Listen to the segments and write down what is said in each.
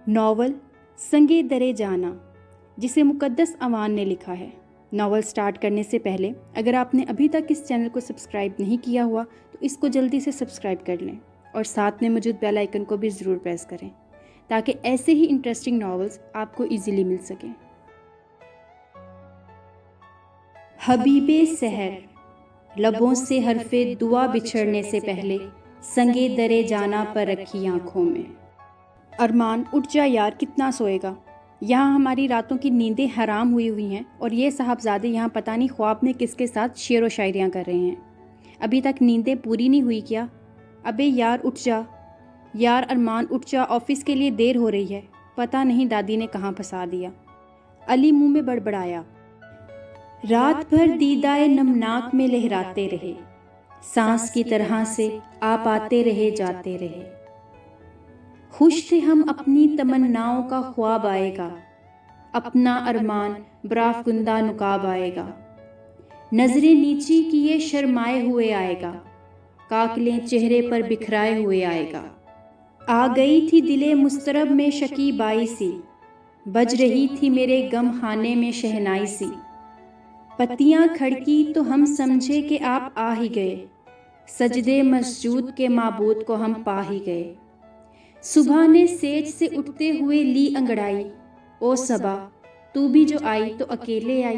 Novel سنگے درے جانا، جسے مقدس اوان نے لکھا ہے۔ ناول سٹارٹ کرنے سے پہلے اگر آپ نے ابھی تک اس چینل کو سبسکرائب نہیں کیا ہوا تو اس کو جلدی سے سبسکرائب کر لیں اور ساتھ میں موجود بیل آئیکن کو بھی ضرور پریس کریں تاکہ ایسے ہی انٹرسٹنگ ناولز آپ کو ایزیلی مل سکیں۔ حبیب سحر، لبوں سے حرف دعا بچھڑنے سے پہلے سنگے درے جانا پر رکھی آنکھوں میں۔ ارمان اٹھ جا یار، کتنا سوئے گا؟ یہاں ہماری راتوں کی نیندیں حرام ہوئی ہیں اور یہ صاحبزادے یہاں پتہ نہیں خواب میں کس کے ساتھ شعر و شاعریاں کر رہے ہیں۔ ابھی تک نیندیں پوری نہیں ہوئی کیا؟ ابے یار اٹھ جا یار، ارمان اٹھ جا، آفس کے لیے دیر ہو رہی ہے۔ پتہ نہیں دادی نے کہاں پھنسا دیا۔ علی منہ میں بڑبڑایا، رات بھر دیدائے نمناک میں لہراتے رہے، سانس کی طرح سے آپ آتے رہے جاتے رہے۔ خوش تھے ہم اپنی تمناؤں کا خواب آئے گا، اپنا ارمان براف گندہ نقاب آئے گا۔ نظریں نیچی کیے شرمائے ہوئے آئے گا، کاکلیں چہرے پر بکھرائے ہوئے آئے گا۔ آ گئی تھی دلے مضطرب میں شکیبائی سی، بج رہی تھی میرے غم خانے میں شہنائی سی۔ پتیاں کھڑکی تو ہم سمجھے کہ آپ آ ہی گئے، سجدے مسجود کے معبود کو ہم پا ہی گئے۔ صبح نے سیج سے اٹھتے ہوئے لی انگڑائی، او صبا تو بھی جو آئی تو اکیلے آئی۔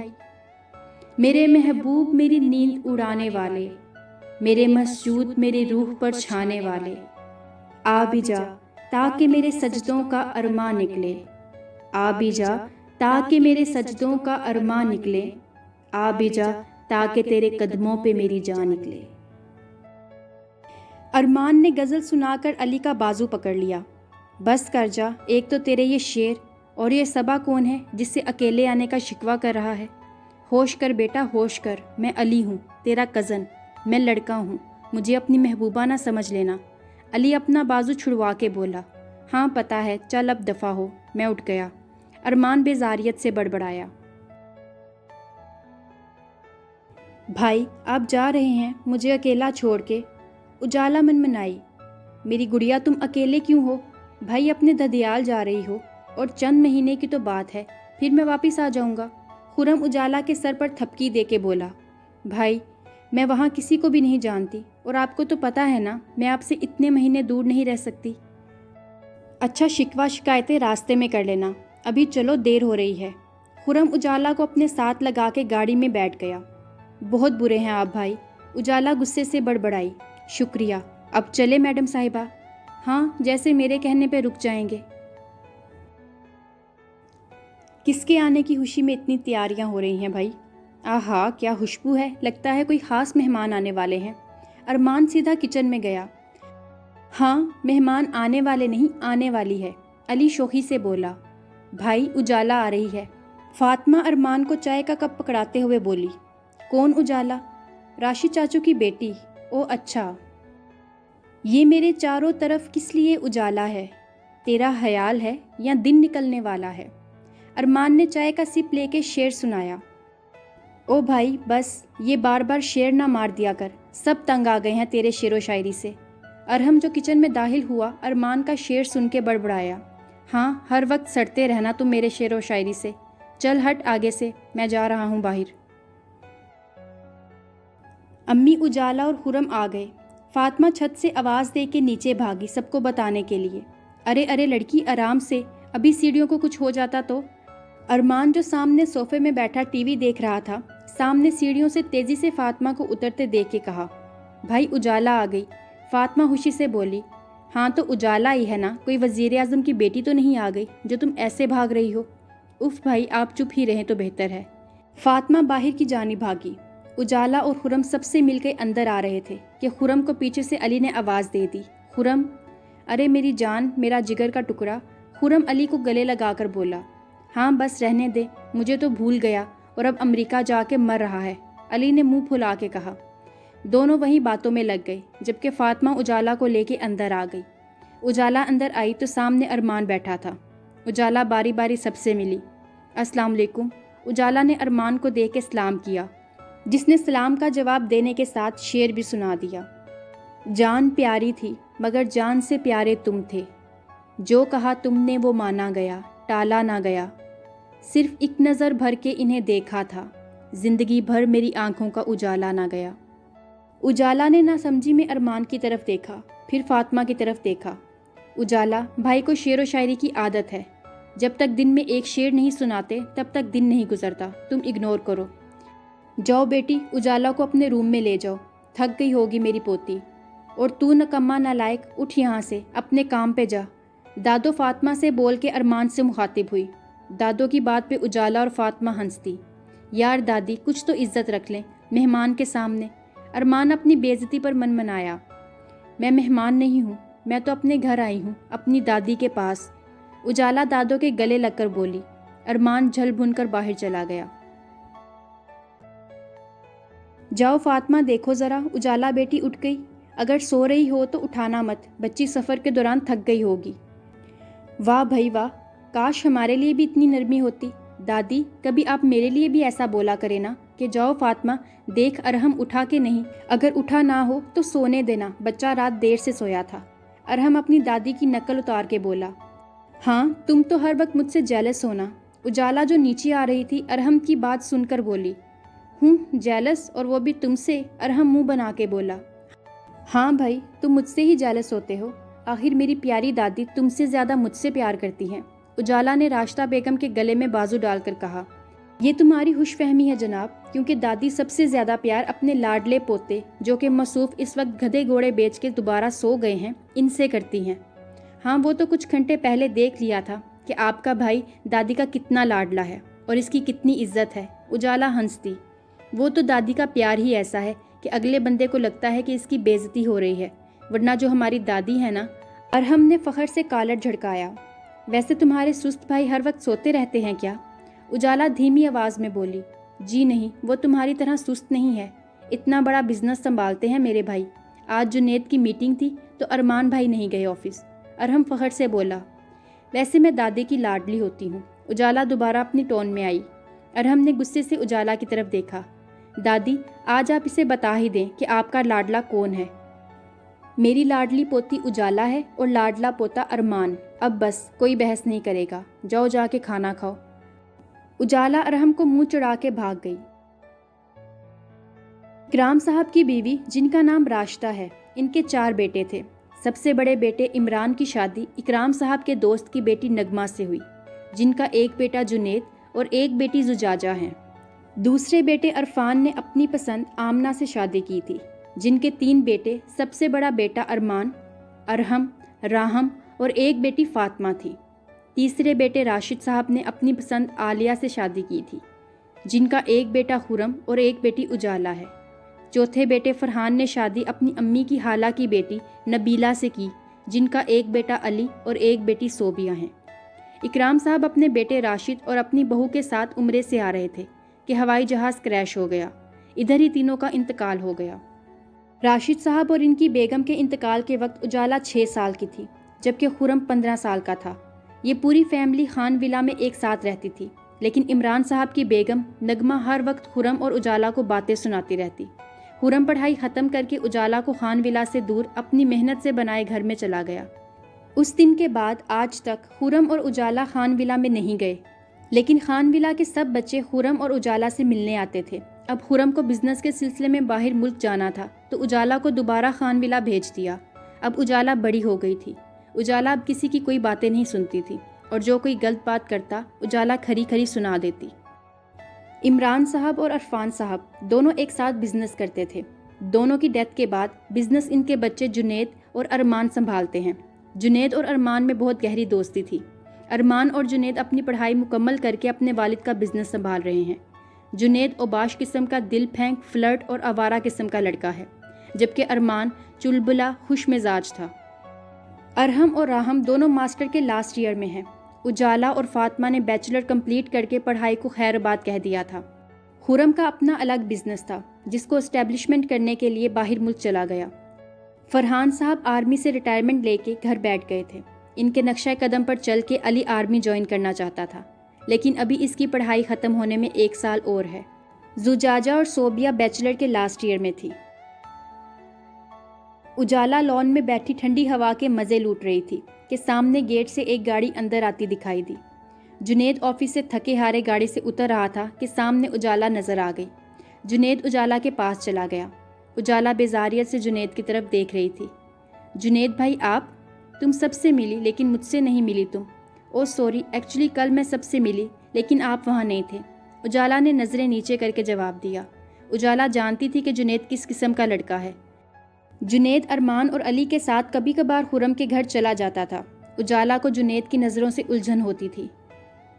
میرے محبوب میری نیند اڑانے والے، میرے مسجود میری روح پر چھانے والے، آ بھی جا تاکہ میرے سجدوں کا ارماں نکلے، آ بھی جا تاکہ میرے سجدوں کا ارماں نکلے، آ بھی جا تاکہ تیرے قدموں پہ میری جان نکلے۔ ارمان نے غزل سنا کر علی کا بازو پکڑ لیا۔ بس کر جا، ایک تو تیرے یہ شعر، اور یہ صبا کون ہے جس سے اکیلے آنے کا شکوہ کر رہا ہے؟ ہوش کر بیٹا، ہوش کر، میں علی ہوں، تیرا کزن، میں لڑکا ہوں، مجھے اپنی محبوبہ نہ سمجھ لینا۔ علی اپنا بازو چھڑوا کے بولا، ہاں پتہ ہے، چل اب دفع ہو۔ میں اٹھ گیا۔ ارمان بیزاریت سے بڑبڑایا، بھائی آپ جا رہے ہیں مجھے اکیلا چھوڑ کے؟ اجالا منمنائی، میری گڑیا تم اکیلے کیوں ہو؟ بھائی اپنے ددیال جا رہی ہو، اور چند مہینے کی تو بات ہے، پھر میں واپس آ جاؤں گا۔ خرم اجالا کے سر پر تھپکی دے کے بولا، بھائی میں وہاں کسی کو بھی نہیں جانتی، اور آپ کو تو پتہ ہے نا میں آپ سے اتنے مہینے دور نہیں رہ سکتی۔ اچھا شکوہ شکایتیں راستے میں کر لینا، ابھی چلو دیر ہو رہی ہے۔ خرم اجالا کو اپنے ساتھ لگا کے گاڑی میں بیٹھ گیا۔ بہت برے ہیں آپ بھائی، اجالا غصے سے بڑبڑائی۔ شکریہ، اب چلے میڈم صاحبہ؟ ہاں، جیسے میرے کہنے پہ رک جائیں گے۔ کس کے آنے کی خوشی میں اتنی تیاریاں ہو رہی ہیں بھائی؟ آہا کیا خوشبو ہے، لگتا ہے کوئی خاص مہمان آنے والے ہیں۔ ارمان سیدھا کچن میں گیا۔ ہاں مہمان آنے والے نہیں، آنے والی ہے، علی شوخی سے بولا۔ بھائی اجالا آ رہی ہے۔ فاطمہ ارمان کو چائے کا کپ پکڑاتے ہوئے بولی۔ کون اجالا؟ راشد چاچو کی بیٹی۔ او اچھا، یہ میرے چاروں طرف کس لیے اجالا ہے؟ تیرا خیال ہے یا دن نکلنے والا ہے؟ ارمان نے چائے کا سپ لے کے شعر سنایا۔ او بھائی بس، یہ بار بار شعر نہ مار دیا کر، سب تنگ آ گئے ہیں تیرے شعر و شاعری سے۔ ارہم جو کچن میں داخل ہوا، ارمان کا شعر سن کے بڑبڑایا، ہاں ہر وقت سڑتے رہنا تم میرے شعر و شاعری سے، چل ہٹ آگے سے، میں جا رہا ہوں باہر۔ امی اجالا اور خرم آ گئے۔ فاطمہ چھت سے آواز دے کے نیچے بھاگی سب کو بتانے کے لیے، ارے ارے لڑکی آرام سے، ابھی سیڑھیوں کو کچھ ہو جاتا تو۔ ارمان جو سامنے صوفے میں بیٹھا ٹی وی دیکھ رہا تھا، سامنے سیڑھیوں سے تیزی سے فاطمہ کو اترتے دیکھ کے کہا، بھائی اجالا آ گئی۔ فاطمہ خوشی سے بولی، ہاں تو اجالا ہی ہے نا، کوئی وزیر اعظم کی بیٹی تو نہیں آ گئی جو تم ایسے بھاگ رہی ہو۔ اف بھائی آپ چپ ہی رہیں تو بہتر ہے۔ فاطمہ باہر کی جانب بھاگی۔ اجالا اور خرم سب سے مل کے اندر آ رہے تھے کہ خرم کو پیچھے سے علی نے آواز دے دی، خرم! ارے میری جان، میرا جگر کا ٹکڑا۔ خرم علی کو گلے لگا کر بولا، ہاں بس رہنے دے، مجھے تو بھول گیا اور اب امریکہ جا کے مر رہا ہے، علی نے منہ پھلا کے کہا۔ دونوں وہیں باتوں میں لگ گئے، جبکہ فاطمہ اجالا کو لے کے اندر آ گئی۔ اجالا اندر آئی تو سامنے ارمان بیٹھا تھا۔ اجالا باری باری سب سے ملی۔ السلام علیکم۔ اجالا نے ارمان کو دیکھ کے سلام کیا، جس نے سلام کا جواب دینے کے ساتھ شعر بھی سنا دیا۔ جان پیاری تھی مگر جان سے پیارے تم تھے، जो कहा तुमने वो माना गया, टाला ना गया। सिर्फ एक नज़र भर के इन्हें देखा था, जिंदगी भर मेरी आंखों का उजाला ना गया। उजाला ने ना समझी में अरमान की तरफ देखा, फिर फातिमा की तरफ देखा। उजाला, भाई को शेर व शायरी की आदत है, जब तक दिन में एक शेर नहीं सुनाते तब तक दिन नहीं गुजरता, तुम इग्नोर करो। जाओ बेटी, उजाला को अपने रूम में ले जाओ, थक गई होगी मेरी पोती। और तू नकम्मा नालायक, उठ यहाँ से, अपने काम पे जा। दादो फातिमा से बोल के अरमान से मुखातिब हुई। दादो की बात पे उजाला और फातिमा हंसती। यार दादी, कुछ तो इज्जत रख लें मेहमान के सामने। अरमान अपनी बेइज्जती पर मन मनाया। मैं मेहमान नहीं हूँ, मैं तो अपने घर आई हूँ, अपनी दादी के पास। उजाला दादो के गले लगकर बोली। अरमान झल भुन कर बाहर चला गया। जाओ फातिमा, देखो ज़रा, उजाला बेटी उठ गई। अगर सो रही हो तो उठाना मत, बच्ची सफ़र के दौरान थक गई होगी। वाह भाई वाह, काश हमारे लिए भी इतनी नरमी होती। दादी, कभी आप मेरे लिए भी ऐसा बोला करें ना कि जाओ फातिमा, देख अरहम उठा के नहीं, अगर उठा ना हो तो सोने देना, बच्चा रात देर से सोया था। अरहम अपनी दादी की नकल उतार के बोला। हाँ, तुम तो हर वक्त मुझसे जेलस होना। उजाला जो नीचे आ रही थी अरहम की बात सुनकर बोली। हूँ जेलस, और वो भी तुमसे? अरहम मुंह बना के बोला। हाँ भाई, तुम मुझसे ही जेलस होते हो, आखिर मेरी प्यारी दादी तुमसे ज़्यादा मुझसे प्यार करती हैं। उजाला ने राशिदा बेगम के गले में बाजू डालकर कहा। ये तुम्हारी खुशफहमी है जनाब, क्योंकि दादी सबसे ज़्यादा प्यार अपने लाडले पोते, जो कि मसूफ इस वक्त गधे घोड़े बेच के दोबारा सो गए हैं, इनसे करती हैं। हाँ, वो तो कुछ घंटे पहले देख लिया था कि आपका भाई दादी का कितना लाडला है और इसकी कितनी इज्जत है। उजाला हंसती। वो तो दादी का प्यार ही ऐसा है कि अगले बंदे को लगता है कि इसकी बेइज्जती हो रही है, वरना जो हमारी दादी है ना। अरहम ने फ़ख्र से कॉलर झड़काया। वैसे तुम्हारे सुस्त भाई हर वक्त सोते रहते हैं क्या? उजाला धीमी आवाज़ में बोली। जी नहीं, वो तुम्हारी तरह सुस्त नहीं है, इतना बड़ा बिजनेस संभालते हैं मेरे भाई। आज जुनैद की मीटिंग थी तो अरमान भाई नहीं गए ऑफिस। अरहम फ़ख्र से बोला। वैसे मैं दादी की लाडली होती हूँ। उजाला दोबारा अपनी टोन में आई। अरहम ने गुस्से से उजाला की तरफ देखा। दादी, आज आप इसे बता ही दें कि आपका लाडला कौन है। मेरी लाडली पोती उजाला है और लाडला पोता अरमान। अब बस, कोई बहस नहीं करेगा, जाओ जाके खाना खाओ। उजाला अरहम को मुंह चढ़ा के भाग गई। इकराम साहब की बीवी, जिनका नाम राशिदा है, इनके 4 बेटे थे। सबसे बड़े बेटे इमरान की शादी इकराम साहब के दोस्त की बेटी नगमा से हुई, जिनका एक बेटा जुनैद और एक बेटी जुजाजा हैं। दूसरे बेटे अरफान ने अपनी पसंद आमना से शादी की थी, जिनके 3 बेटे, सबसे बड़ा बेटा अरमान, अरहम, राहम और एक बेटी फातिमा थी। तीसरे बेटे राशिद साहब ने अपनी पसंद आलिया से शादी की थी, जिनका एक बेटा खुरम और एक बेटी उजाला है। चौथे बेटे फरहान ने शादी अपनी अम्मी की हाला की बेटी नबीला से की, जिनका एक बेटा अली और एक बेटी सोबिया हैं। इकराम साहब अपने बेटे राशिद और अपनी बहू के साथ उम्रे से आ रहे थे कि हवाई जहाज़ क्रैश हो गया। इधर ही तीनों का इंतकाल हो गया। राशिद साहब और इनकी बेगम के इंतकाल के वक्त उजाला 6 साल की थी, जबकि खुरम 15 साल का था। ये पूरी फैमिली खान विला में एक साथ रहती थी, लेकिन इमरान साहब की बेगम नगमा हर वक्त खुरम और उजाला को बातें सुनाती रहती। खुरम पढ़ाई ख़त्म करके उजाला को खान विला से दूर अपनी मेहनत से बनाए घर में चला गया। उस दिन के बाद आज तक खुरम और उजाला खान विला में नहीं गए, लेकिन खान विला के सब बच्चे खुरम और उजाला से मिलने आते थे। अब खुरम को बिजनेस के सिलसिले में बाहर मुल्क जाना था, तो उजाला को दोबारा खान विला भेज दिया। अब उजाला बड़ी हो गई थी। उजाला अब किसी की कोई बातें नहीं सुनती थी, और जो कोई गलत बात करता उजाला खरी खरी सुना देती। इमरान साहब और अरफान साहब दोनों एक साथ बिजनेस करते थे। दोनों की डेथ के बाद बिजनेस इनके बच्चे जुनैद और अरमान संभालते हैं। जुनैद और अरमान में बहुत गहरी दोस्ती थी। अरमान और जुनैद अपनी पढ़ाई मुकम्मल करके अपने वालिद का बिजनेस संभाल रहे हैं। जुनैद ओबाश किस्म का दिल फेंक, फ्लर्ट और आवारा किस्म का लड़का है, जबकि अरमान चुलबुला खुश मिजाज था। अरहम और राहम दोनों मास्टर के लास्ट ईयर में हैं। उजाला और फातिमा ने बैचलर कंप्लीट करके पढ़ाई को खैरबाद कह दिया था। खुरम का अपना अलग बिजनेस था, जिसको एस्टेब्लिशमेंट करने के लिए बाहर मुल्क चला गया। फरहान साहब आर्मी से रिटायरमेंट लेके घर बैठ गए थे। इनके नक्शा कदम पर चल के अली आर्मी ज्वाइन करना चाहता था, लेकिन अभी इसकी पढ़ाई ख़त्म होने में 1 साल और है। जुजाजा और सोबिया बैचलर के लास्ट ईयर में थी। उजाला लॉन में बैठी ठंडी हवा के मज़े लूट रही थी कि सामने गेट से एक गाड़ी अंदर आती दिखाई दी। जुनेद ऑफिस से थके हारे गाड़ी से उतर रहा था कि सामने उजाला नज़र आ गई। जुनेद उजाला के पास चला गया। उजाला बेजारियत से जुनेद की तरफ देख रही थी। जुनेद भाई आप? तुम सबसे मिली लेकिन मुझसे नहीं मिली तुम। ओह सॉरी, एक्चुअली कल मैं सबसे मिली लेकिन आप वहाँ नहीं थे। उजाला ने नज़रें नीचे करके जवाब दिया। उजाला जानती थी कि जुनेद किस किस्म का लड़का है। जुनेद अरमान और अली के साथ कभी कभार खुरम के घर चला जाता था। उजाला को जुनेद की नज़रों से उलझन होती थी।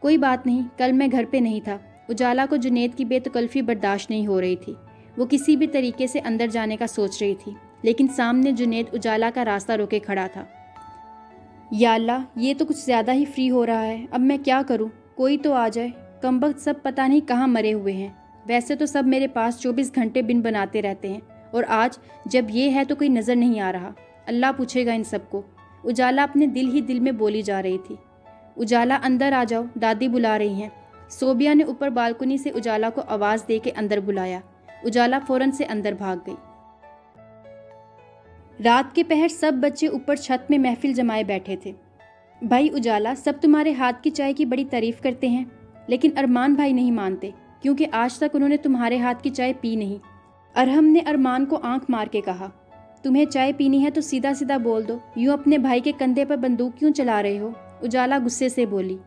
कोई बात नहीं, कल मैं घर पे नहीं था। उजाला को जुनेद की बेतकल्फ़ी बर्दाश्त नहीं हो रही थी। वो किसी भी तरीके से अंदर जाने का सोच रही थी, लेकिन सामने जुनेद उजाला का रास्ता रोके खड़ा था। या अल्लाह, ये तो कुछ ज़्यादा ही फ्री हो रहा है। अब मैं क्या करूँ? कोई तो आ जाए। कमबख्त सब पता नहीं कहाँ मरे हुए हैं। वैसे तो सब मेरे पास 24 घंटे बिन बनाते रहते हैं, और आज जब ये है तो कोई नज़र नहीं आ रहा। अल्लाह पूछेगा इन सबको। उजाला अपने दिल ही दिल में बोली जा रही थी। उजाला अंदर आ जाओ, दादी बुला रही हैं। सोबिया ने ऊपर बालकनी से उजाला को आवाज़ दे के अंदर बुलाया। उजाला फ़ौरन से अंदर भाग गई। रात के पहर सब बच्चे ऊपर छत में महफिल जमाए बैठे थे। भाई उजाला, सब तुम्हारे हाथ की चाय की बड़ी तारीफ़ करते हैं, लेकिन अरमान भाई नहीं मानते, क्योंकि आज तक उन्होंने तुम्हारे हाथ की चाय पी नहीं। अरहम ने अरमान को आंख मार के कहा, तुम्हें चाय पीनी है तो सीधा सीधा बोल दो, यूँ अपने भाई के कंधे पर बंदूक क्यों चला रहे हो? उजाला गुस्से से बोली।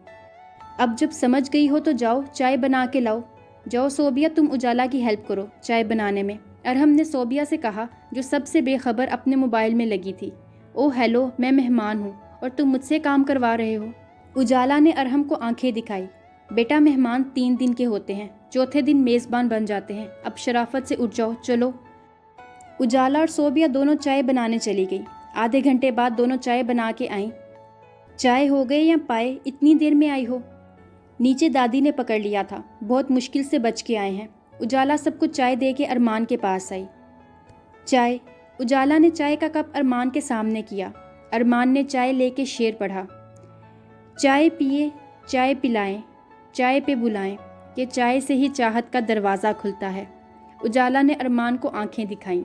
अब जब समझ गई हो तो जाओ चाय बना के लाओ। जाओ सोबिया, तुम उजाला की हेल्प करो चाय बनाने में। अरहम ने सोबिया से कहा, जो सबसे बेखबर अपने मोबाइल में लगी थी। ओह हेलो, मैं मेहमान हूँ और तुम मुझसे काम करवा रहे हो। उजाला ने अरहम को आंखें दिखाई। बेटा, मेहमान 3 दिन के होते हैं, चौथे दिन मेज़बान बन जाते हैं। अब शराफत से उठ जाओ, चलो। उजाला और सोबिया दोनों चाय बनाने चली गई। आधे घंटे बाद दोनों चाय बना के आईं। चाय हो गए या पाए, इतनी देर में आई हो? नीचे दादी ने पकड़ लिया था, बहुत मुश्किल से बच के आए हैं। उजाला सबको चाय दे के अरमान के पास आई। चाय। उजाला ने चाय का कप अरमान के सामने किया। अरमान ने चाय लेके शेर पढ़ा। चाय पिए, चाय पिलाएं, चाय पे बुलाएं, कि चाय से ही चाहत का दरवाज़ा खुलता है। उजाला ने अरमान को आंखें दिखाईं।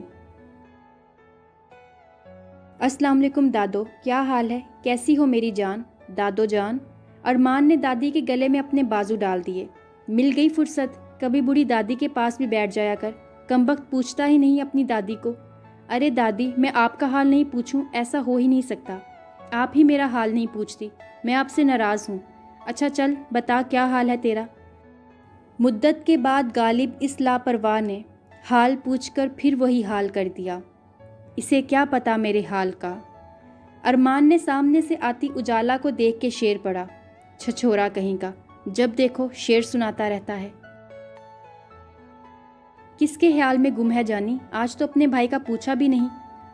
अस्सलाम वालेकुम दादो, क्या हाल है? कैसी हो मेरी जान? दादो जान। अरमान ने दादी के गले में अपने बाजू डाल दिए। मिल गई फुर्सत, कभी बूढ़ी दादी के पास भी बैठ जाया कर। कमबख्त पूछता ही नहीं अपनी दादी को। अरे दादी, मैं आपका हाल नहीं पूछूं, ऐसा हो ही नहीं सकता। आप ही मेरा हाल नहीं पूछती, मैं आपसे नाराज़ हूँ। अच्छा चल बता, क्या हाल है तेरा? मुद्दत के बाद गालिब इस लापरवाह ने हाल पूछकर फिर वही हाल कर दिया। इसे क्या पता मेरे हाल का। अरमान ने सामने से आती उजाला को देख के शेर पढ़ा। छछोरा कहीं का, जब देखो शेर सुनाता रहता है। किसके ख्याल में गुम है जानी, आज तो अपने भाई का पूछा भी नहीं।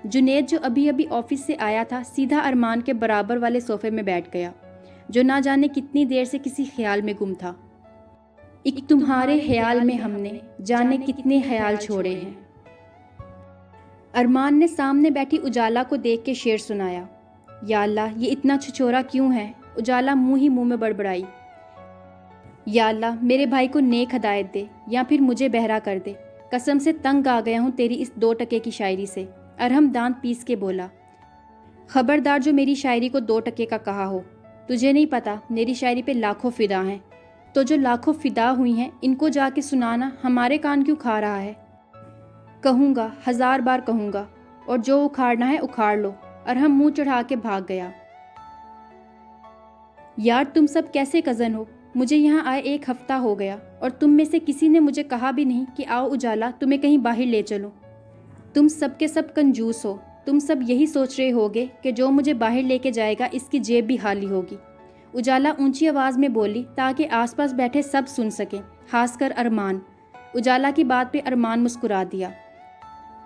जुनेद जो अभी अभी ऑफिस से आया था, सीधा अरमान के बराबर वाले सोफे में बैठ गया, जो ना जाने कितनी देर से किसी ख्याल में गुम था। एक तुम्हारे ख्याल में हमने जाने कितने ख्याल छोड़े हैं। अरमान ने सामने बैठी उजाला को देख के शेर सुनाया। या अल्लाह, ये इतना छछोरा क्यों है? उजाला मुंह ही मुंह में बड़बड़ाई। या अल्लाह, मेरे भाई को नेक हदायत दे या फिर मुझे बहरा कर दे। कसम से तंग आ गया हूँ तेरी इस 2 टके की शायरी से। अरहम दांत पीस के बोला। खबरदार जो मेरी शायरी को 2 टके का कहा हो। तुझे नहीं पता, मेरी शायरी पे लाखों फिदा हैं। तो जो लाखों फिदा हुई हैं, इनको जाके सुनाना हमारे कान क्यों खा रहा है? कहूँगा, 1000 बार कहूँगा, और जो उखाड़ना है उखाड़ लो। अरहम मुंह चढ़ा के भाग गया। यार तुम सब कैसे कज़न हो? मुझे यहाँ आए 1 हफ्ता हो गया और तुम में से किसी ने मुझे कहा भी नहीं कि आओ उजाला, तुम्हें कहीं बाहर ले चलो। तुम सब के सब कंजूस हो। तुम सब यही सोच रहे होगे कि जो मुझे बाहर लेके जाएगा इसकी जेब भी खाली होगी। उजाला ऊंची आवाज़ में बोली ताकि आसपास बैठे सब सुन सकें, खासकर अरमान। उजाला की बात पे अरमान मुस्कुरा दिया।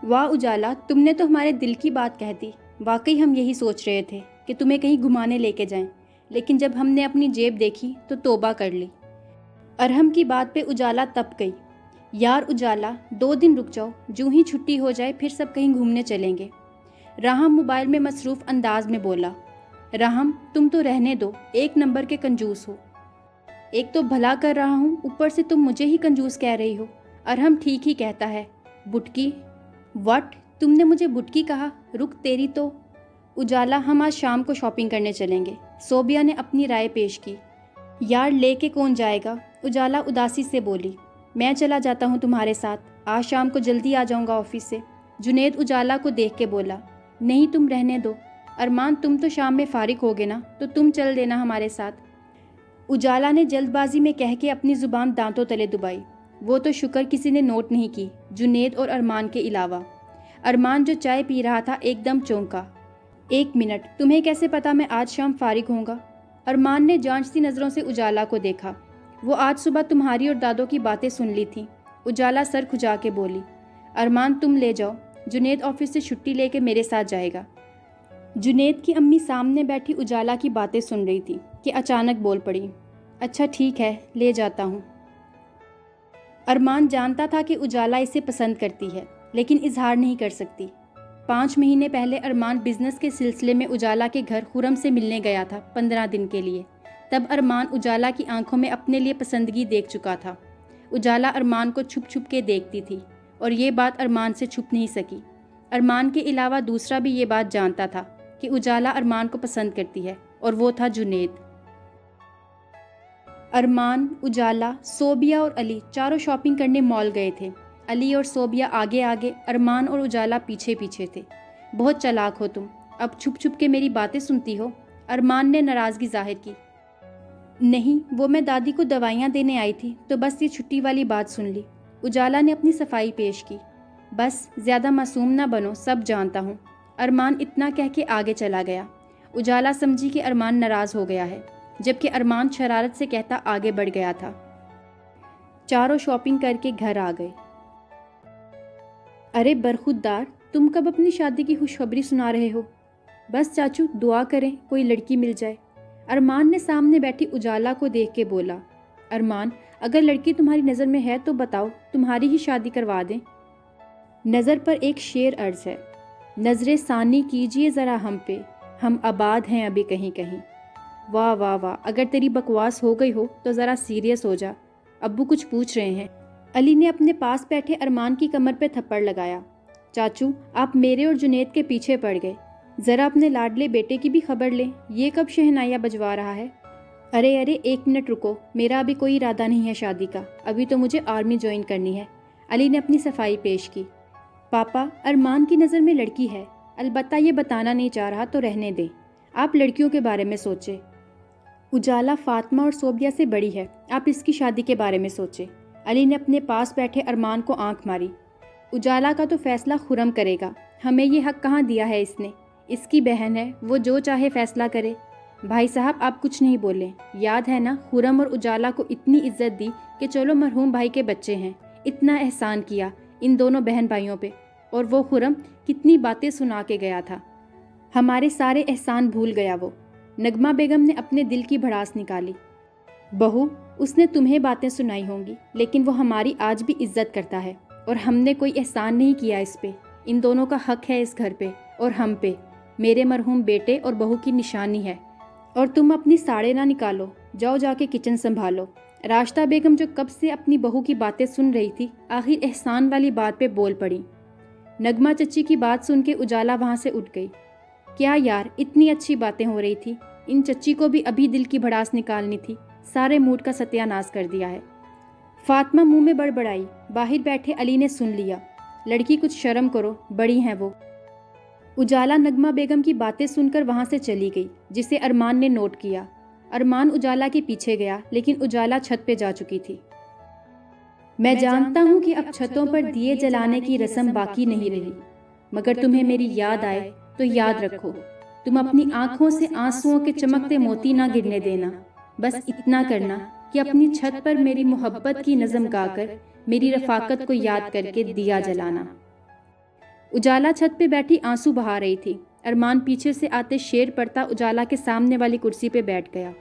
वाह उजाला, तुमने तो हमारे दिल की बात कह दी। वाकई हम यही सोच रहे थे कि तुम्हें कहीं घुमाने लेके जाएं, लेकिन जब हमने अपनी जेब देखी तो तौबा कर ली। अरहम की बात पे उजाला तप गई। यार उजाला, 2 दिन रुक जाओ, जूं ही छुट्टी हो जाए फिर सब कहीं घूमने चलेंगे। राहम मोबाइल में मसरूफ़ अंदाज में बोला। राहम, तुम तो रहने दो, 1 नंबर के कंजूस हो। एक तो भला कर रहा हूँ, ऊपर से तुम मुझे ही कंजूस कह रही हो। अरहम ठीक ही कहता है। बुटकी। वट, तुम ने मुझे बुटकी कहा, रुक तेरी तो। उजाला, हम आज शाम को शॉपिंग करने चलेंगे। सोबिया ने अपनी राय पेश की। यार लेके कौन जाएगा? उजाला उदासी से बोली। मैं चला जाता हूँ तुम्हारे साथ, आज शाम को जल्दी आ जाऊँगा ऑफिस से। जुनेद उजाला को देख के बोला। नहीं तुम रहने दो। अरमान तुम तो शाम में फारिग होगे ना, तो तुम चल देना हमारे साथ। उजाला ने जल्दबाजी में कह के अपनी ज़ुबान दांतों तले दबाई। वो तो शुक्र किसी ने नोट नहीं की, जुनेद और अरमान के अलावा। अरमान जो चाय पी रहा था एकदम चौंका। 1 मिनट, तुम्हें कैसे पता मैं आज शाम फारिग होऊंगा? अरमान ने जांचती नज़रों से उजाला को देखा। वो आज सुबह तुम्हारी और दादों की बातें सुन ली थी। उजाला सर खुजा के बोली। अरमान तुम ले जाओ, जुनेद ऑफिस से छुट्टी लेके मेरे साथ जाएगा। जुनेद की अम्मी सामने बैठी उजाला की बातें सुन रही थी कि अचानक बोल पड़ी। अच्छा ठीक है, ले जाता हूँ। अरमान जानता था कि उजाला इसे पसंद करती है, लेकिन इजहार नहीं कर सकती। 5 महीने पहले अरमान बिजनेस के सिलसिले में उजाला के घर खुरम से मिलने गया था 15 दिन के लिए। तब अरमान उजाला की आंखों में अपने लिए पसंदगी देख चुका था। उजाला अरमान को छुप छुप के देखती थी और ये बात अरमान से छुप नहीं सकी। अरमान के अलावा दूसरा भी ये बात जानता था कि उजाला अरमान को पसंद करती है, और वो था जुनेद। अरमान, उजाला, सोबिया और अली चारों शॉपिंग करने मॉल गए थे। अली और सोबिया आगे आगे, अरमान और उजाला पीछे पीछे थे। बहुत चालाक हो तुम, अब छुप छुप के मेरी बातें सुनती हो? अरमान ने नाराज़गी जाहिर की। नहीं, वो मैं दादी को दवाइयाँ देने आई थी, तो बस ये छुट्टी वाली बात सुन ली। उजाला ने अपनी सफाई पेश की। बस ज़्यादा मासूम ना बनो, सब जानता हूँ। अरमान इतना कह के आगे चला गया। उजाला समझी कि अरमान नाराज़ हो गया है, जबकि अरमान शरारत से कहता आगे बढ़ गया था। चारों शॉपिंग करके घर आ गए। अरे बरखुरदार, तुम कब अपनी शादी की खुशखबरी सुना रहे हो? बस चाचू दुआ करें कोई लड़की मिल जाए। अरमान ने सामने बैठी उजाला को देख के बोला। अरमान, अगर लड़की तुम्हारी नज़र में है तो बताओ, तुम्हारी ही शादी करवा दें। नज़र पर एक शेर अर्ज है, नज़रे सानी कीजिए ज़रा हम पे, हम आबाद हैं अभी कहीं कहीं। वाह वाह वाह, अगर तेरी बकवास हो गई हो तो ज़रा सीरियस हो जा, अब्बू कुछ पूछ रहे हैं। अली ने अपने पास बैठे अरमान की कमर पे थप्पड़ लगाया। चाचू, आप मेरे और जुनेद के पीछे पड़ गए, ज़रा अपने लाडले बेटे की भी खबर लें, ये कब शहनाइयाँ बजवा रहा है? अरे अरे 1 मिनट रुको, मेरा अभी कोई इरादा नहीं है शादी का, अभी तो मुझे आर्मी ज्वाइन करनी है। अली ने अपनी सफाई पेश की। पापा, अरमान की नज़र में लड़की है, अलबत्ता ये बताना नहीं चाह रहा तो रहने दें, आप लड़कियों के बारे में सोचें। उजाला फातिमा और सोबिया से बड़ी है, आप इसकी शादी के बारे में सोचें। अली ने अपने पास बैठे अरमान को आंख मारी। उजाला का तो फैसला खुरम करेगा, हमें ये हक कहाँ दिया है इसने? इसकी बहन है, वो जो चाहे फैसला करे। भाई साहब आप कुछ नहीं बोले, याद है ना खुरम और उजाला को इतनी इज्जत दी कि चलो मरहूम भाई के बच्चे हैं, इतना एहसान किया इन दोनों बहन भाइयों पे, और वो खुरम कितनी बातें सुना के गया था। हमारे सारे एहसान भूल गया वो। नगमा बेगम ने अपने दिल की भड़ास निकाली। बहू, उसने तुम्हें बातें सुनाई होंगी, लेकिन वो हमारी आज भी इज्जत करता है, और हमने कोई एहसान नहीं किया इस पे। इन दोनों का हक है इस घर पे और हम पे, मेरे मरहूम बेटे और बहू की निशानी है। और तुम अपनी साड़े ना निकालो, जाओ जाके किचन संभालो। राशिदा बेगम जो कब से अपनी बहू की बातें सुन रही थी, आखिर एहसान वाली बात पे बोल पड़ी। नगमा चच्ची की बात सुन के उजाला वहाँ से उठ गई। क्या यार, इतनी अच्छी बातें हो रही थी, इन चच्ची को भी अभी दिल की भड़ास निकालनी थी, सारे मूड का सत्यानाश कर दिया है। फातिमा मुंह में बड़बड़ाई। बाहर बैठे अली ने सुन लिया। लड़की कुछ शर्म करो, बड़ी हैं वो। उजाला नगमा बेगम की बातें सुनकर वहाँ से चली गई, जिसे अरमान ने नोट किया। अरमान उजाला के पीछे गया, लेकिन उजाला छत पे जा चुकी थी। मैं जानता हूँ कि अब छतों पर दिए जलाने की रस्म बाकी नहीं रही, मगर तुम्हें मेरी याद आए तो याद रखो, तुम अपनी आंखों से आंसुओं के चमकते मोती ना गिरने देना। बस इतना करना कि अपनी छत पर मेरी मोहब्बत की नज़म गाकर मेरी रफाकत को याद करके दिया जलाना। उजाला छत पे बैठी आंसू बहा रही थी। अरमान पीछे से आते शेर पड़ता उजाला के सामने वाली कुर्सी पे बैठ गया।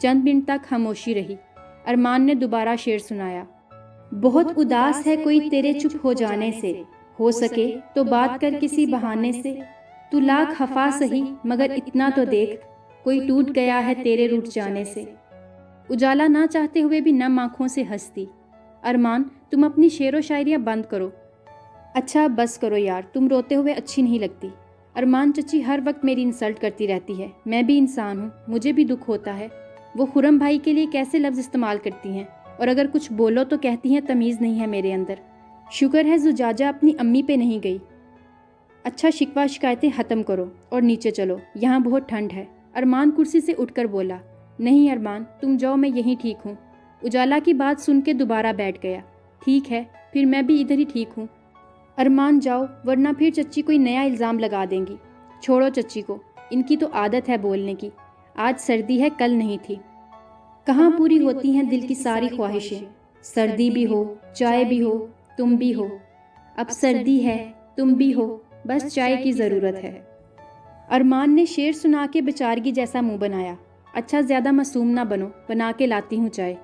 चंद मिनट तक खामोशी रही। अरमान ने दोबारा शेर सुनाया। बहुत उदास है कोई तेरे चुप हो जाने से, हो सके तो बात कर किसी बहाने से। तू लाख खफा सही मगर इतना तो देख, कोई टूट गया है तेरे रूठ जाने से। उजाला ना चाहते हुए भी नम आंखों से हंसती। अरमान, तुम अपनी शेरो शायरियाँ बंद करो। اچھا بس کرو یار، تم روتے ہوئے اچھی نہیں لگتی۔ ارمان چچی ہر وقت میری انسلٹ کرتی رہتی ہے، میں بھی انسان ہوں، مجھے بھی دکھ ہوتا ہے۔ وہ خرم بھائی کے لیے کیسے لفظ استعمال کرتی ہیں، اور اگر کچھ بولو تو کہتی ہیں تمیز نہیں ہے میرے اندر۔ شکر ہے زجاجہ اپنی امی پہ نہیں گئی۔ اچھا شکوہ شکایتیں ختم کرو اور نیچے چلو، یہاں بہت ٹھنڈ ہے۔ ارمان کرسی سے اٹھ کر بولا، نہیں ارمان تم جاؤ، میں یہیں ٹھیک ہوں۔ اجالا کی بات سن کے دوبارہ بیٹھ گیا۔ ٹھیک ہے پھر میں بھی ادھر ہی ٹھیک ہوں۔ ارمان جاؤ ورنہ پھر چچی کوئی نیا الزام لگا دیں گی۔ چھوڑو چچی کو، ان کی تو عادت ہے بولنے کی۔ آج سردی ہے کل نہیں تھی۔ کہاں پوری ہوتی ہیں دل کی ساری خواہشیں، سردی بھی ہو چائے بھی ہو تم بھی ہو۔ اب سردی ہے تم بھی ہو، بس چائے کی ضرورت ہے۔ ارمان نے شعر سنا کے بیچارگی جیسا منہ بنایا۔ اچھا زیادہ معصوم نہ بنو، بنا کے لاتی ہوں چائے۔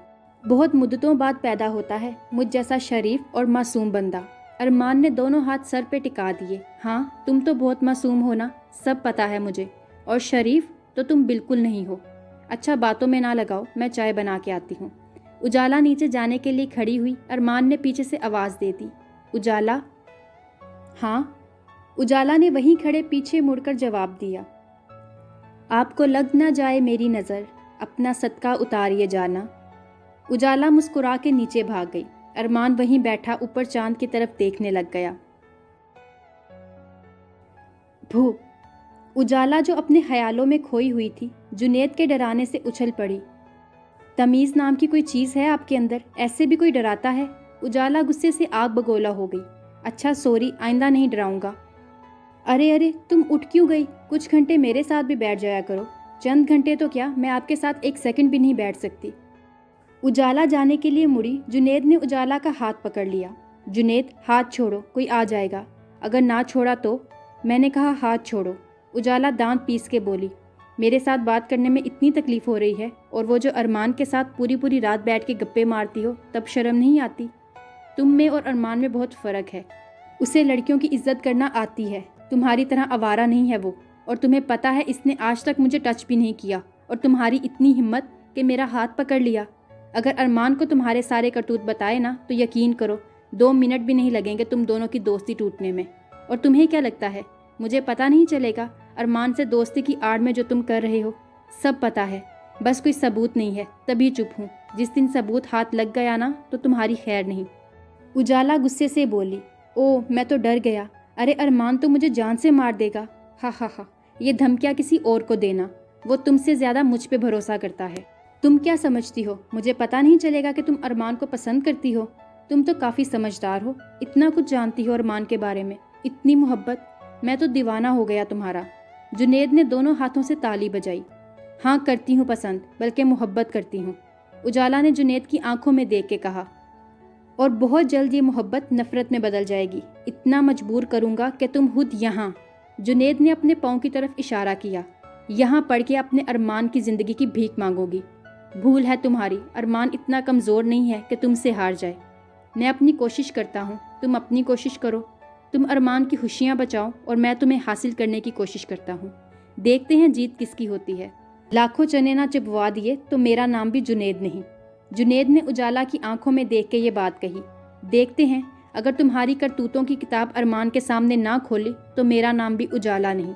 بہت مدتوں بعد پیدا ہوتا ہے مجھ جیسا شریف اور معصوم بندہ۔ ارمان نے دونوں ہاتھ سر پہ ٹکا دیے۔ ہاں تم تو بہت معصوم ہو نا، سب پتا ہے مجھے، اور شریف تو تم بالکل نہیں ہو۔ اچھا باتوں میں نہ لگاؤ، میں چائے بنا کے آتی ہوں۔ اجالا نیچے جانے کے لیے کھڑی ہوئی۔ ارمان نے پیچھے سے آواز دے دی، اجالا۔ ہاں؟ اجالا نے وہیں کھڑے پیچھے مڑ کر جواب دیا، آپ کو لگ نہ جائے میری نظر، اپنا صدقہ اتاریے جانا۔ اجالا مسکرا کے نیچے بھاگ گئی۔ ارمان وہیں بیٹھا اوپر چاند کی طرف دیکھنے لگ گیا۔ بھو! اجالا جو اپنے خیالوں میں کھوئی ہوئی تھی، جنید کے ڈرانے سے اچھل پڑی۔ تمیز نام کی کوئی چیز ہے آپ کے اندر؟ ایسے بھی کوئی ڈراتا ہے؟ اجالا غصے سے آگ بگولا ہو گئی۔ اچھا سوری، آئندہ نہیں ڈراؤں گا۔ ارے ارے تم اٹھ کیوں گئی؟ کچھ گھنٹے میرے ساتھ بھی بیٹھ جایا کرو۔ چند گھنٹے تو کیا، میں آپ کے ساتھ ایک سیکنڈ بھی نہیں بیٹھ سکتی۔ اجالا جانے کے لیے مڑی، جنید نے اجالا کا ہاتھ پکڑ لیا۔ جنید ہاتھ چھوڑو، کوئی آ جائے گا۔ اگر نہ چھوڑا تو؟ میں نے کہا ہاتھ چھوڑو۔ اجالا دانت پیس کے بولی، میرے ساتھ بات کرنے میں اتنی تکلیف ہو رہی ہے، اور وہ جو ارمان کے ساتھ پوری پوری رات بیٹھ کے گپے مارتی ہو، تب شرم نہیں آتی؟ تم میں اور ارمان میں بہت فرق ہے۔ اسے لڑکیوں کی عزت کرنا آتی ہے، تمہاری طرح آوارہ نہیں ہے وہ، اور تمہیں پتہ ہے اس نے آج تک مجھے ٹچ بھی نہیں کیا، اور تمہاری اتنی ہمت کہ میرا ہاتھ پکڑ لیا۔ اگر ارمان کو تمہارے سارے کرتوت بتائے نا تو یقین کرو 2 منٹ بھی نہیں لگیں گے تم دونوں کی دوستی ٹوٹنے میں۔ اور تمہیں کیا لگتا ہے مجھے پتہ نہیں چلے گا ارمان سے دوستی کی آڑ میں جو تم کر رہے ہو؟ سب پتہ ہے، بس کوئی ثبوت نہیں ہے، تبھی چپ ہوں۔ جس دن ثبوت ہاتھ لگ گیا نا تو تمہاری خیر نہیں۔ اجالا غصے سے بولی، او میں تو ڈر گیا، ارے ارمان تو مجھے جان سے مار دے گا۔ ہاں ہاں ہاں، یہ دھمکیاں کسی اور کو دینا، وہ تم سے زیادہ مجھ پہ بھروسہ کرتا ہے۔ تم کیا سمجھتی ہو مجھے پتہ نہیں چلے گا کہ تم ارمان کو پسند کرتی ہو؟ تم تو کافی سمجھدار ہو، اتنا کچھ جانتی ہو ارمان کے بارے میں، اتنی محبت، میں تو دیوانہ ہو گیا تمہارا۔ جنید نے دونوں ہاتھوں سے تالی بجائی۔ ہاں کرتی ہوں پسند، بلکہ محبت کرتی ہوں، اجالا نے جنید کی آنکھوں میں دیکھ کے کہا، اور بہت جلد یہ محبت نفرت میں بدل جائے گی، اتنا مجبور کروں گا کہ تم خود یہاں، جنید نے اپنے پاؤں کی طرف اشارہ کیا، یہاں پڑھ کے اپنے ارمان کی زندگی کی بھیک مانگو گی۔ بھول ہے تمہاری، ارمان اتنا کمزور نہیں ہے کہ تم سے ہار جائے۔ میں اپنی کوشش کرتا ہوں، تم اپنی کوشش کرو، تم ارمان کی خوشیاں بچاؤ اور میں تمہیں حاصل کرنے کی کوشش کرتا ہوں۔ دیکھتے ہیں جیت کس کی ہوتی ہے۔ لاکھوں چنے نہ چبوا دیے تو میرا نام بھی جنید نہیں۔ جنید نے اجالا کی آنکھوں میں دیکھ کے یہ بات کہی۔ دیکھتے ہیں، اگر تمہاری کرتوتوں کی کتاب ارمان کے سامنے نہ کھولی تو میرا نام بھی اجالا نہیں۔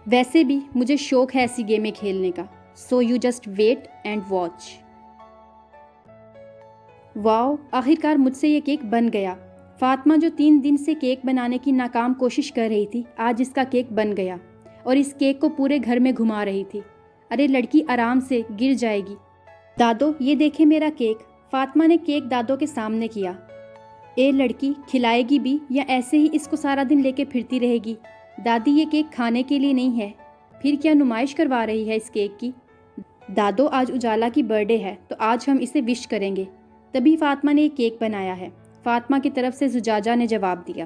ویسے بھی مجھے شوق ہے ایسی گیمیں کھیلنے کا، so you just wait and watch. Wow, آخرکار مجھ سے یہ کیک بن گیا۔ فاطمہ جو 3 دن سے کیک بنانے کی ناکام کوشش کر رہی تھی، آج اس کا کیک بن گیا، اور اس کیک کو پورے گھر میں گھما رہی تھی۔ ارے لڑکی آرام سے، گر جائے گی۔ دادو یہ دیکھے میرا کیک۔ فاطمہ نے کیک دادو کے سامنے کیا۔ اے لڑکی، کھلائے گی بھی یا ایسے ہی اس کو سارا دن لے کے پھرتی رہے گی؟ دادی یہ کیک کھانے کے لیے نہیں ہے، پھر کیا نمائش کروا رہی ہے اس کیک کی؟ دادو آج اجالا کی برتھ ڈے ہے تو آج ہم اسے وش کریں گے، تبھی فاطمہ نے یہ کیک بنایا ہے۔ فاطمہ کی طرف سے زجاجہ نے جواب دیا۔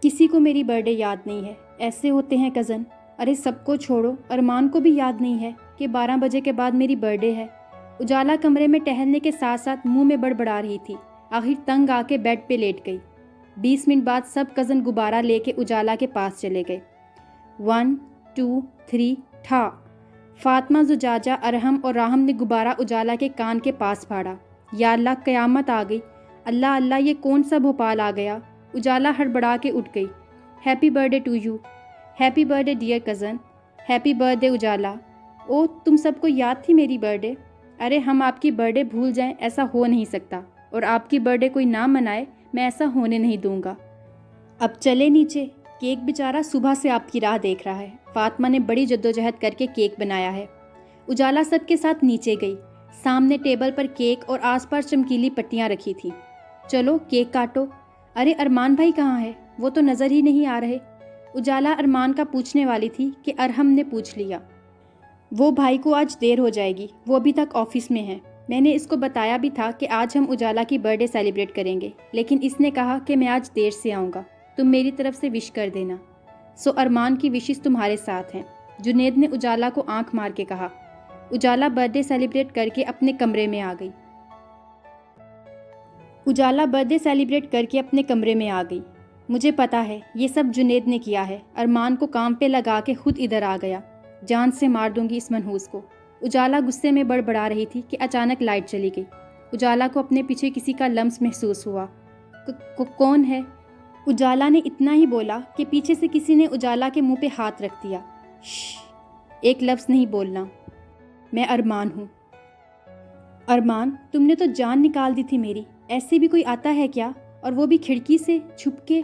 کسی کو میری برتھ ڈے یاد نہیں ہے، ایسے ہوتے ہیں کزن۔ ارے سب کو چھوڑو، ارمان کو بھی یاد نہیں ہے کہ 12 بجے کے بعد میری برتھ ڈے ہے۔ اجالا کمرے میں ٹہلنے کے ساتھ ساتھ منہ میں بڑبڑا رہی تھی، آخر تنگ آ کے بیڈ پہ لیٹ گئی۔ 20 منٹ بعد سب کزن غبارہ لے کے اجالا کے پاس چلے گئے۔ 1 2 3 ٹھا! فاطمہ، زجاجہ، ارحم اور راہم نے غبارہ اجالا کے کان کے پاس پھاڑا۔ یا اللہ، قیامت آ گئی، اللہ اللہ یہ کون سا بھوپال آ گیا؟ اجالا ہڑبڑا کے اٹھ گئی۔ Happy birthday to you, happy birthday dear cousin, happy birthday Ujala. او تم سب کو یاد تھی میری برتھ ڈے؟ ارے ہم آپ کی برتھ ڈے بھول جائیں ایسا ہو نہیں سکتا، اور آپ کی برتھ ڈے کوئی نہ منائے میں ایسا ہونے نہیں دوں گا۔ اب چلے نیچے، کیک بیچارہ صبح سے آپ کی راہ دیکھ رہا ہے۔ فاطمہ نے بڑی جدوجہد کر کے کیک بنایا ہے۔ اجالا سب کے ساتھ نیچے گئی۔ سامنے ٹیبل پر کیک اور آس پاس چمکیلی پٹیاں رکھی تھیں۔ چلو کیک کاٹو۔ ارے ارمان بھائی کہاں ہے؟ وہ تو نظر ہی نہیں آ رہے۔ اجالا ارمان کا پوچھنے والی تھی کہ ارحم نے پوچھ لیا۔ وہ بھائی کو آج دیر ہو جائے گی، وہ ابھی تک آفس میں ہیں۔ میں نے اس کو بتایا بھی تھا کہ آج ہم اجالا کی برتھ ڈے سیلیبریٹ کریں گے، لیکن اس نے کہا کہ میں آج دیر سے آؤں گا، تم میری طرف سے وش کر دینا۔ سو ارمان کی وشز تمہارے ساتھ ہیں، جنید نے اجالا کو آنکھ مار کے کہا۔ اجالا برتھ ڈے سیلیبریٹ کر کے اپنے کمرے میں آ گئی۔ مجھے پتا ہے یہ سب جنید نے کیا ہے، ارمان کو کام پہ لگا کے خود ادھر آ گیا۔ جان سے مار دوں گی اس منحوس کو۔ اجالا غصے میں بڑبڑا رہی تھی کہ اچانک لائٹ چلی گئی۔ اجالا کو اپنے پیچھے کسی کا لمس محسوس ہوا۔ کون ہے؟ اجالا نے اتنا ہی بولا کہ پیچھے سے کسی نے اجالا کے منہ پہ ہاتھ رکھ دیا۔ ایک لفظ نہیں بولنا، میں ارمان ہوں۔ ارمان، تم نے تو جان نکال دی تھی میری، ایسے بھی کوئی آتا ہے کیا؟ اور وہ بھی کھڑکی سے چھپ کے؟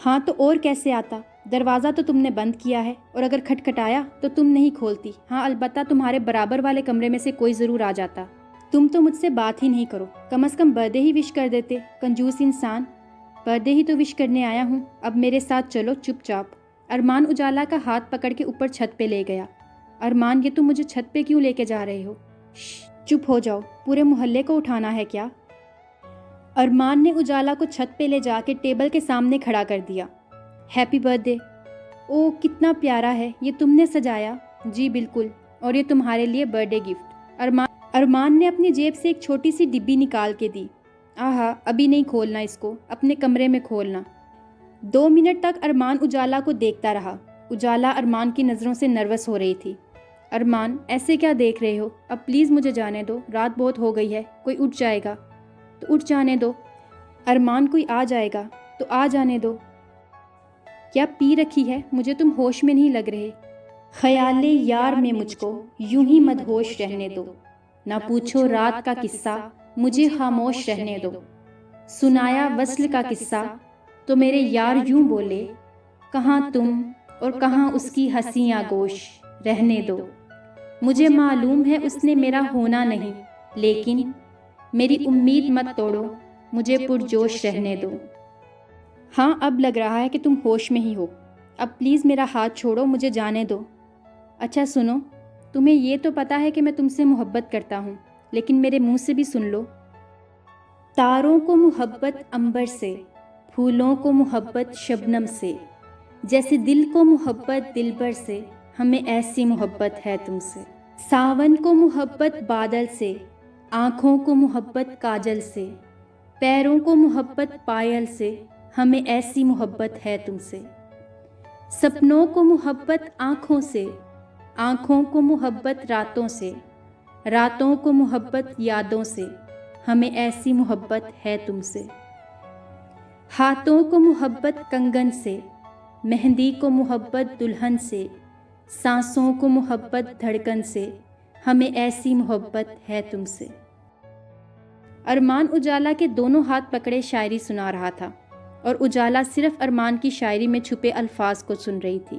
ہاں تو اور کیسے آتا؟ دروازہ تو تم نے بند کیا ہے، اور اگر کھٹکھٹایا تو تم نہیں کھولتی۔ ہاں البتہ تمہارے برابر والے کمرے میں سے کوئی ضرور آ جاتا۔ تم تو مجھ سے بات ہی نہیں کرو، کم از کم برتھ ڈے ہی وش کر دیتے، کنجوس انسان۔ برتھ ڈے ہی تو وش کرنے آیا ہوں، اب میرے ساتھ چلو چپ چاپ۔ ارمان اجالا کا ہاتھ پکڑ کے اوپر چھت پہ لے گیا۔ ارمان، یہ تم مجھے چھت پہ کیوں لے کے جا رہے ہو؟ چپ ہو جاؤ، پورے محلے کو اٹھانا ہے کیا؟ ارمان نے اجالا کو چھت پہ لے جا کے ٹیبل کے سامنے کھڑا کر دیا۔ Happy birth day. او کتنا پیارا ہے، یہ تم نے سجایا؟ جی بالکل، اور یہ تمہارے لیے برتھ ڈے گفٹ۔ ارمان نے اپنی جیب سے ایک چھوٹی سی ڈبی نکال کے دی۔ آہا، ابھی نہیں کھولنا اس کو، اپنے کمرے میں کھولنا۔ 2 منٹ تک ارمان اجالا کو دیکھتا رہا۔ اجالا ارمان کی نظروں سے نروس ہو رہی تھی۔ ارمان، ایسے کیا دیکھ رہے ہو؟ اب پلیز مجھے جانے دو، رات بہت ہو گئی ہے، کوئی اٹھ جائے گا تو اٹھ جانے دو۔ ارمان، کوئی آ جائے گا تو آ جانے دو۔ کیا پی رکھی ہے؟ مجھے تم ہوش میں نہیں لگ رہے۔ خیال یار میں مجھ کو یوں ہی مدہوش رہنے دو، نہ پوچھو رات کا قصہ مجھے خاموش رہنے دو۔ سنایا وصل کا قصہ تو میرے یار یوں بولے، کہاں تم اور کہاں اس کی ہنسی آغوش، رہنے دو۔ مجھے معلوم ہے اس نے میرا ہونا نہیں، لیکن میری امید مت توڑو، مجھے پرجوش رہنے دو۔ ہاں اب لگ رہا ہے کہ تم ہوش میں ہی ہو، اب پلیز میرا ہاتھ چھوڑو، مجھے جانے دو۔ اچھا سنو، تمہیں یہ تو پتا ہے کہ میں تم سے محبت کرتا ہوں، لیکن میرے منہ سے بھی سن لو۔ تاروں کو محبت عنبر سے، پھولوں کو محبت شبنم سے، جیسے دل کو محبت دلبر سے، ہمیں ایسی محبت ہے تم سے۔ ساون کو محبت بادل سے، آنکھوں کو محبت کاجل سے، پیروں کو محبت پائل سے، ہمیں ایسی محبت ہے تم سے۔ سپنوں کو محبت آنکھوں سے، آنکھوں کو محبت راتوں سے، راتوں کو محبت یادوں سے، ہمیں ایسی محبت ہے تم سے۔ ہاتھوں کو محبت کنگن سے، مہندی کو محبت دلہن سے، سانسوں کو محبت دھڑکن سے، ہمیں ایسی محبت ہے تم سے۔ ارمان اجالا کے دونوں ہاتھ پکڑے شاعری سنا رہا تھا، اور اجالا صرف ارمان کی شاعری میں چھپے الفاظ کو سن رہی تھی۔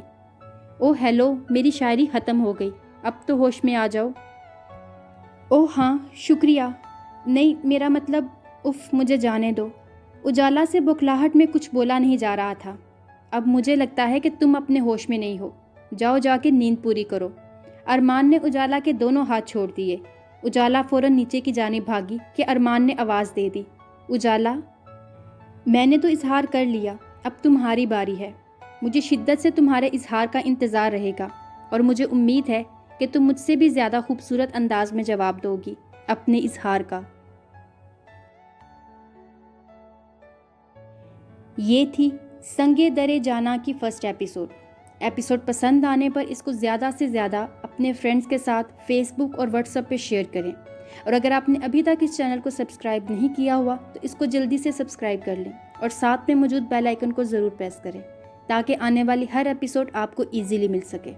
او ہیلو، میری شاعری ختم ہو گئی، اب تو ہوش میں آ جاؤ۔ او ہاں شکریہ، نہیں میرا مطلب، مجھے جانے دو۔ اجالا سے بکھلاہٹ میں کچھ بولا نہیں جا رہا تھا۔ اب مجھے لگتا ہے کہ تم اپنے ہوش میں نہیں ہو، جاؤ جا کے نیند پوری کرو۔ ارمان نے اجالا کے دونوں ہاتھ چھوڑ دیے۔ اجالا فوراً نیچے کی جانب بھاگی کہ ارمان نے آواز دے دی، اجالا، میں نے تو اظہار کر لیا، اب تمہاری باری ہے۔ مجھے شدت سے تمہارے اظہار کا انتظار رہے گا، اور مجھے امید ہے کہ تم مجھ سے بھی زیادہ خوبصورت انداز میں جواب دو گی اپنے اظہار کا۔ یہ تھی سنگے درے جانا کی فرسٹ ایپیسوڈ۔ ایپیسوڈ پسند آنے پر اس کو زیادہ سے زیادہ اپنے فرینڈز کے ساتھ فیس بک اور واٹس ایپ پہ شیئر کریں، اور اگر آپ نے ابھی تک اس چینل کو سبسکرائب نہیں کیا ہوا تو اس کو جلدی سے سبسکرائب کر لیں اور ساتھ میں موجود بیل آئیکن کو ضرور پریس کریں تاکہ آنے والی ہر ایپیسوڈ آپ کو ایزیلی مل سکے۔